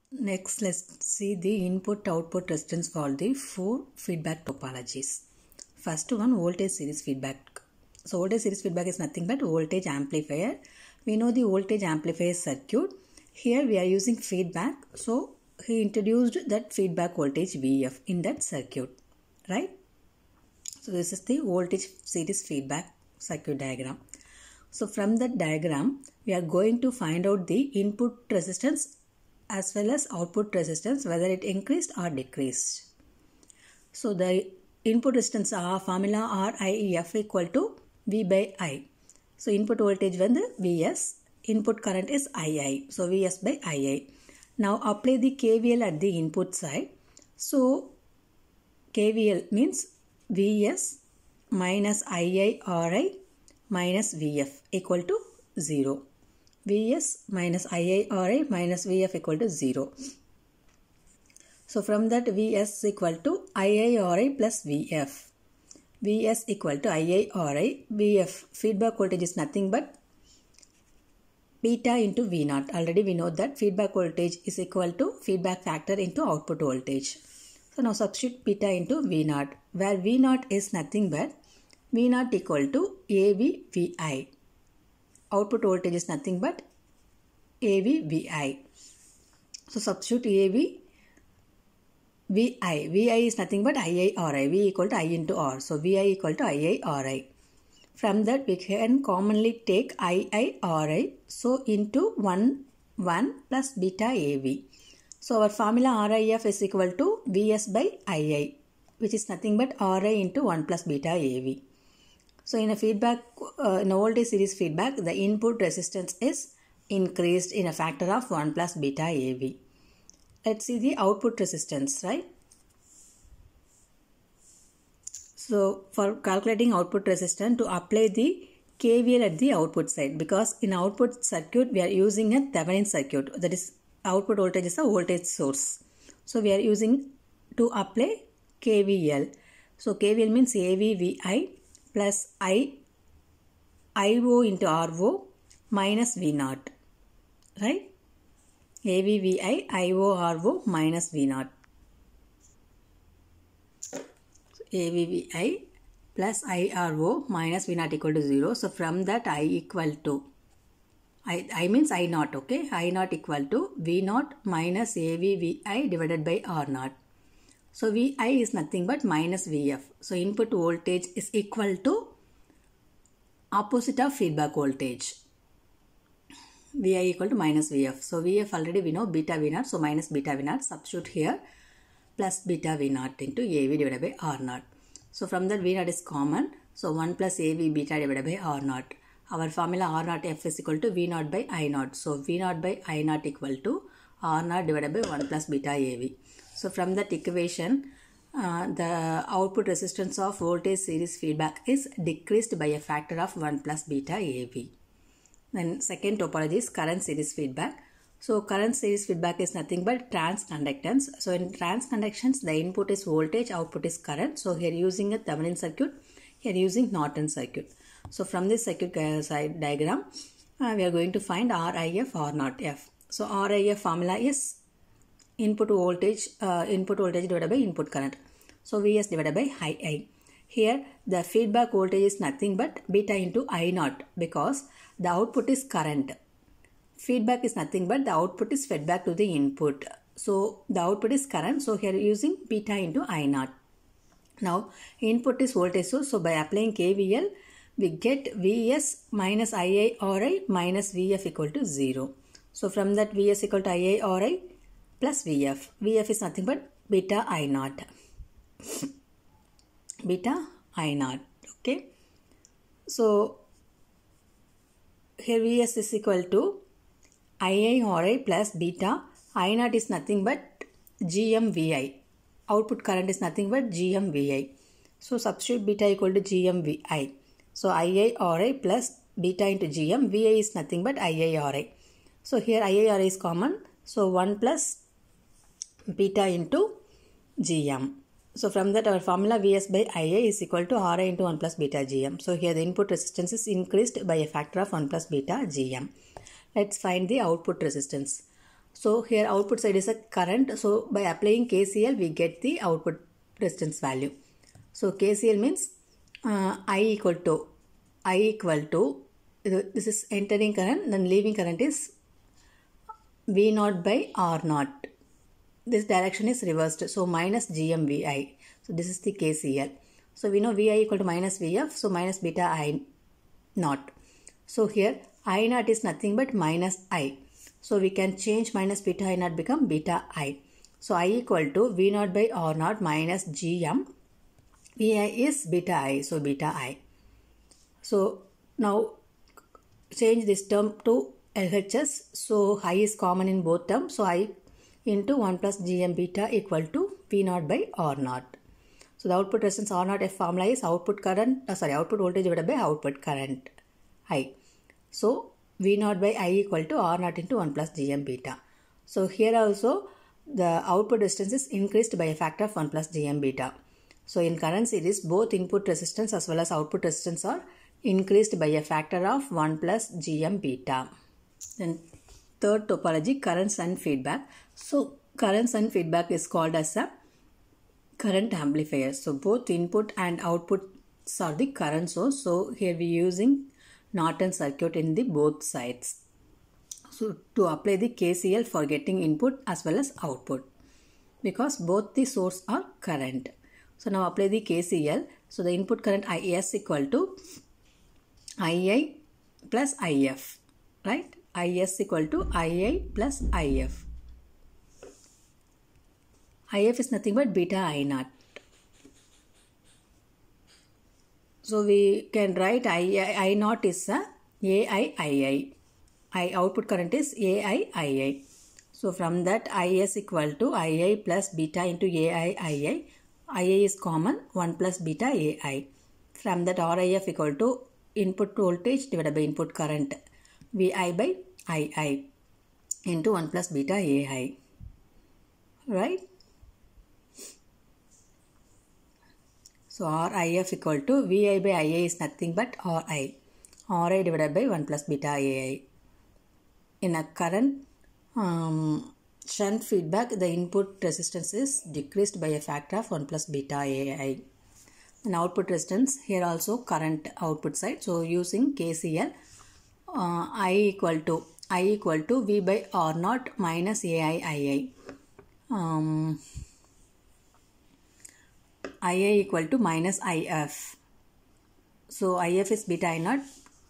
Next, let's see the input-output resistance for the four feedback topologies. First one, voltage series feedback. So, voltage series feedback is nothing but voltage amplifier. We know the voltage amplifier circuit. Here we are using feedback. So, he introduced that feedback voltage VF in that circuit, right? So, this is the voltage series feedback circuit diagram. So, from that diagram, we are going to find out the input resistance as well as output resistance, whether it increased or decreased. So the input resistance formula RIF equal to V by I. So input voltage when the Vs, input current is II. So Vs by II. Now apply the KVL at the input side. So KVL means Vs minus II Ri minus Vf equal to 0. Vs minus II Ri minus Vf equal to 0. So from that Vs equal to II Ri plus Vf. Vs equal to II Ri. Vf feedback voltage is nothing but beta into V0. Already we know that feedback voltage is equal to feedback factor into output voltage. So now substitute beta into V0, where V0 is nothing but V0 equal to AVVI. Output voltage is nothing but AVVI. So substitute AVVI. VI is nothing but II Ri. V equal to I into R. So VI equal to II Ri. From that we can commonly take II Ri. So into 1 plus beta AV. So our formula RIF is equal to Vs by II, which is nothing but Ri into 1 plus beta AV. So in a feedback, in a voltage series feedback, the input resistance is increased in a factor of 1 plus beta AV. Let's see the output resistance, right? So for calculating output resistance, to apply the KVL at the output side, because in output circuit we are using a Thevenin circuit, that is output voltage is a voltage source. So we are using to apply KVL. So KVL means AVVI plus IO into RO minus V0, right? AVVI IO RO minus V0. AVVI plus IRO minus V0 equal to 0. So from that I equal to, I means I0, okay? I0 equal to V0 minus AVVI divided by R0. So Vi is nothing but minus Vf. So input voltage is equal to opposite of feedback voltage. Vi equal to minus Vf. So Vf already we know beta V0. So minus beta V0. Substitute here plus beta V0 into AV divided by R0. So from that V0 is common. So 1 plus AV beta divided by R0. Our formula R0 F is equal to V0 by I0. So V0 by I0 equal to R0 divided by 1 plus beta AV. So from that equation, the output resistance of voltage series feedback is decreased by a factor of 1 plus beta AV. Then second topology is current series feedback. So current series feedback is nothing but transconductance. So in transconductance, the input is voltage, output is current. So here using a Thevenin circuit, here using Norton circuit. So from this circuit side diagram, we are going to find RIF R0F. So RIF formula is input voltage divided by input current. So Vs divided by II. Here the feedback voltage is nothing but beta into I0, because the output is current. Feedback is nothing but the output is fed back to the input. So the output is current. So here using beta into I0. Now input is voltage source. So by applying KVL, we get Vs minus II Ri minus Vf equal to 0. So from that Vs equal to II Ri plus Vf. Vf is nothing but beta I0. Beta I0. Okay. So here Vs is equal to II Ri plus beta. I0 is nothing but GMVI. Output current is nothing but GMVI. So substitute beta equal to GMVI. So II Ri plus beta into GM. Vi is nothing but II Ri. So here II Ri is common. So 1 plus beta into GM. So from that our formula Vs by Ia is equal to Ri into 1 plus beta Gm. So here the input resistance is increased by a factor of 1 plus beta Gm. Let's find the output resistance. So here output side is a current. So by applying KCL, we get the output resistance value. So KCL means I equal to this is entering current, then leaving current is V naught by R naught. This direction is reversed, so minus GMVI. So this is the KCL. So we know VI equal to minus VF, so minus beta I naught. So here I naught is nothing but minus I. So we can change minus beta I naught become beta I. So I equal to V naught by R naught minus GM. VI is beta I, so beta I. So now change this term to LHS. So I is common in both terms. So I into 1 plus GM beta equal to V naught by R naught. So the output resistance R naught F formula is output voltage divided by output current I. So V naught by I equal to R naught into 1 plus GM beta. So here also the output resistance is increased by a factor of 1 plus GM beta. So in current series, both input resistance as well as output resistance are increased by a factor of 1 plus GM beta. Then third topology, currents and feedback. So currents and feedback is called as a current amplifier. So both input and outputs are the current source. So here we are using Norton circuit in the both sides. So to apply the KCL for getting input as well as output, because both the source are current. So now apply the KCL. So the input current IS equal to II plus IF, right? IS equal to II plus IF. IF is nothing but beta I naught. So we can write I naught is a AIII. Output current is AIII. So from that IS equal to II plus beta into AIII. IA is common, 1 plus beta AI. From that RIF equal to input voltage divided by input current VI by II into 1 plus beta AI. Right? So RIF equal to VI by IA is nothing but RI. RI divided by 1 plus beta AI. In a current shunt feedback, the input resistance is decreased by a factor of 1 plus beta AI. And output resistance, here also current output side. So using KCL, I equal to V by R naught minus AIII. IA equal to minus IF. So IF is beta I naught,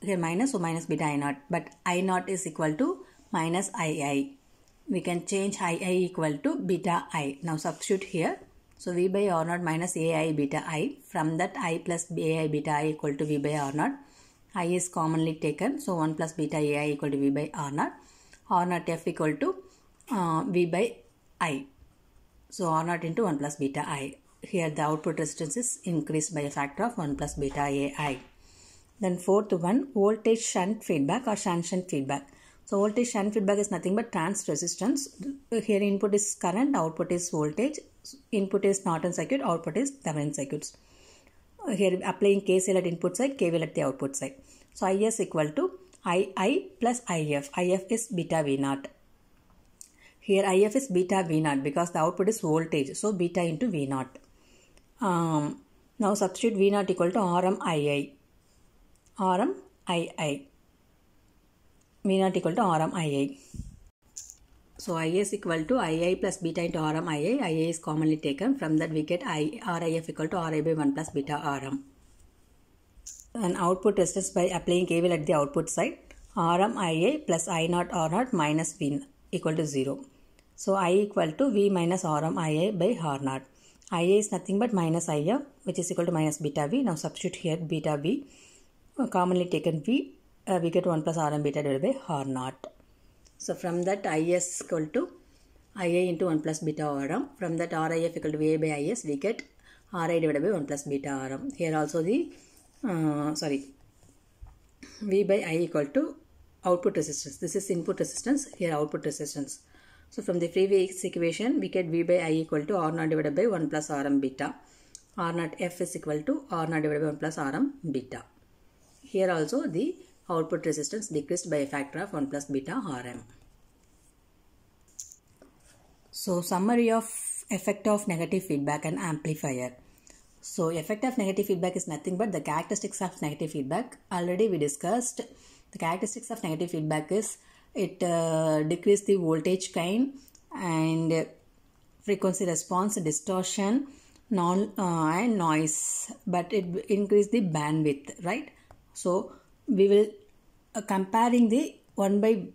here minus, so minus beta I naught. But I naught is equal to minus II. We can change II equal to beta I. Now substitute here. So V by R naught minus AI beta I. From that I plus AI beta I equal to V by R naught. I is commonly taken. So 1 plus beta AI equal to V by R naught. R naught F equal to V by I. So R naught into 1 plus beta I. Here the output resistance is increased by a factor of 1 plus beta AI. Then fourth one, voltage shunt feedback or shunt feedback. So voltage shunt feedback is nothing but trans resistance. Here input is current, output is voltage. Input is Norton circuit, output is Thevenin circuits. Here applying KCL at input side, KVL at the output side. So IS equal to II plus IF. IF is beta V naught. Here IF is beta V naught because the output is voltage. So beta into V naught. Now substitute V naught equal to RM II. RM II. V naught equal to RM II. So IS equal to II plus beta into RM II. II is commonly taken. From that we get RIF equal to RI by 1 plus beta RM. And output resistance by applying KVL at the output side. RM II plus I naught R naught minus V equal to 0. So I equal to V minus RM II by R naught. IA is nothing but minus IF, which is equal to minus beta V. Now substitute here beta V. Commonly taken V. We get 1 plus RM beta divided by R naught. So from that IS equal to IA into 1 plus beta RM. From that RIF equal to VA by IS, we get RI divided by 1 plus beta RM. Here also the V by I equal to output resistance. This is input resistance, here output resistance. So from the previous equation, we get V by I equal to R naught divided by 1 plus RM beta. R naught F is equal to R naught divided by 1 plus RM beta. Here also the output resistance decreased by a factor of 1 plus beta RM. So summary of effect of negative feedback and amplifier. So effect of negative feedback is nothing but the characteristics of negative feedback. Already we discussed the characteristics of negative feedback is it decrease the voltage gain and frequency response, distortion, and noise, but it increase the bandwidth, right? So we will comparing the one by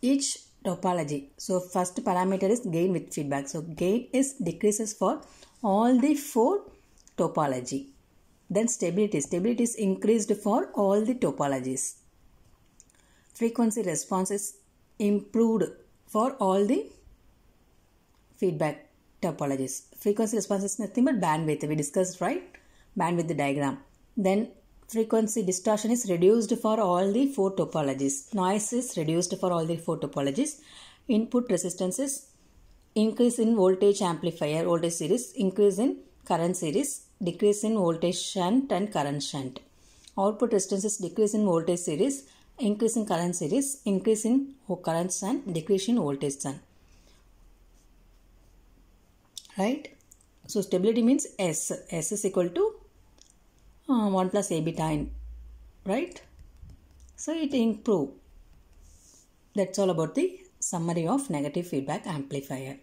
each topology. So first parameter is gain with feedback. So gain is decreases for all the 4 topology. Then stability is increased for all the topologies. Frequency response is improved for all the feedback topologies. Frequency response is nothing but bandwidth. We discussed, right? Bandwidth diagram. Then frequency distortion is reduced for all the 4 topologies. Noise is reduced for all the 4 topologies. Input resistance is increase in voltage amplifier, voltage series, increase in current series, decrease in voltage shunt and current shunt. Output resistance is decrease in voltage series, increase in current series, increase in current shunt, decrease in voltage shunt. Right? So stability means S. S is equal to 1 plus A beta n, right? So it improve. That's all about the summary of negative feedback amplifier.